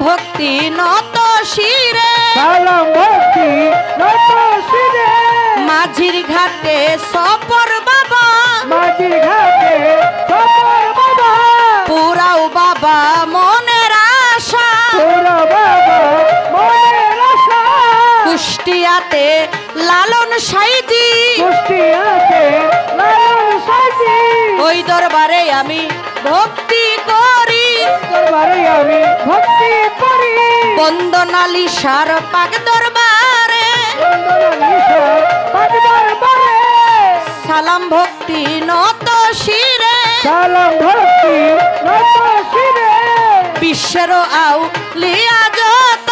ভক্তি নত শিরে, সালাম ভক্তি নত শিরে, মাঝির ঘাটে সপর বাবা, মাঝির ঘাটে সপর বাবা, পুরাও বাবা মনের আশা, পুরা বাবা মনের আশা, কুষ্টিয়াতে লালন সাইজি, কুষ্টিয়াতে লালন সাইজি, ওই দরবারে আমি ভক্তি করি, দরবারে আমি ভক্তি করি, বন্দনালি সার পাক দরবারে, বন্দনা নিশার পাক দরবারে, সালাম ভক্তি নত শিরে, সালাম ভক্তি নত শিরে, বিশ্বের আউ লিয়া যত,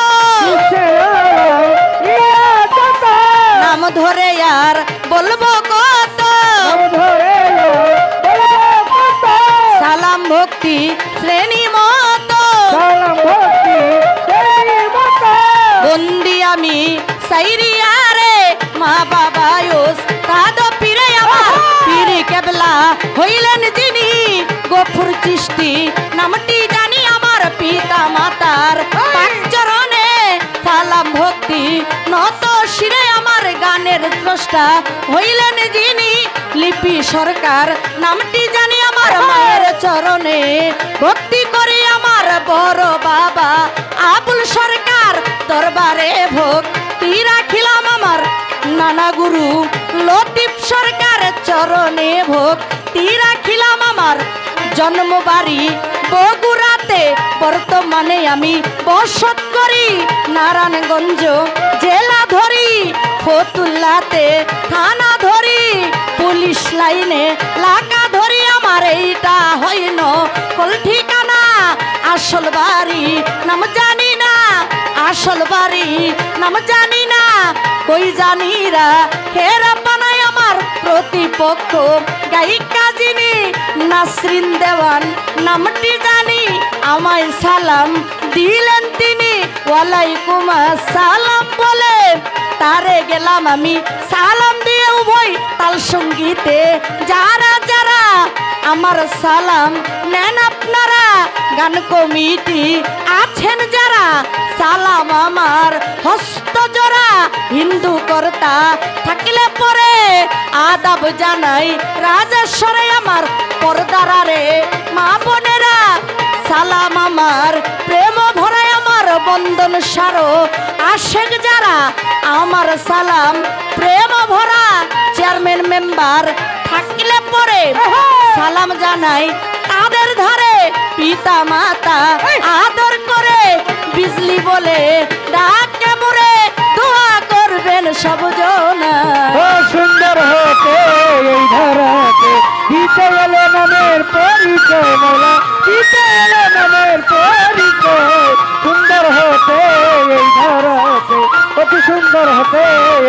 নাম ধরে আর বলবো কত, সালাম ভক্তি শ্রেণী মতো, বন্দি আমি সাইরিয়ারে, মা বাবা তাদ পীরে আমার পীরে কেবলা হইলেন যিনি, গফুর চিশতি নামটি জানি আমার পিতা মাতার পাক চরণে, সালাম ভক্তি নত শিরে আমার গানের স্রষ্টা হইলেন যিনি, লিপি সরকার নামটি জানি আমার মায়ের চরণে, ভক্তি করি আমার বড় বাবা আবুল সরকার দরবারে, ভক্তি রাখিলাম আমার নানা গুরু লতিফ সরকারের চরণে, ভক্তি রাখিলাম আমার জন্মবাড়ি বগুড়াতে, বর্তমানে আমি বসত করি নারায়ণগঞ্জ জেলা ধরি, ফতুল্লাতে থানা ধরি, পুলিশ লাইনে লাকা ধরি, আমার এইটা হইন কল ঠিকানা, আসল বাড়ি নাম জানি না, আসল বাড়ি নাম জানি না, কই জানিরা খেরা বানায় আমার প্রতিপক্ষ গায়িকা যিনি, নাসরিন দেওয়ান নামটি জানি, আমায় সালাম দিলেন তিনি, ওয়ালাইকুম আসসালাম বলে তারে গেলাম আমি সালাম দিয়ে, উভয় তাল সঙ্গীতে যারা যারা আমার সালাম নেন আপনারা, গান কমিটি আছেন যারা, সালাম আমার হস্ত জোড়া, হিন্দু কর্তা থাকলে পরে আদাব জানাই রাজেশ্বরে আমার পর্দারে, মা বোনেরা সালাম আমার প্রেম ভরায় আমার বন্দন সারো আশেক যারা, আমার সালাম প্রেম ভরা চেয়ারম্যান মেম্বার থাকলে পরে সালাম জানাই তাদের ধারে, পিতা মাতা আদর করে বিজলি বলে ডাকে মোরে, দোয়া করবেন সব জনা, সুন্দর হতে এই ধরাতে দিতে এলো নামের পরিচয়, মোলা দিতে এলো নামের পরিচয়, সুন্দর হতে এই ধরাতে, অতি সুন্দর হতে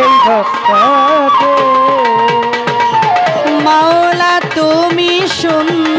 এই ধরাতে, মাওলা তুমি সুন্দর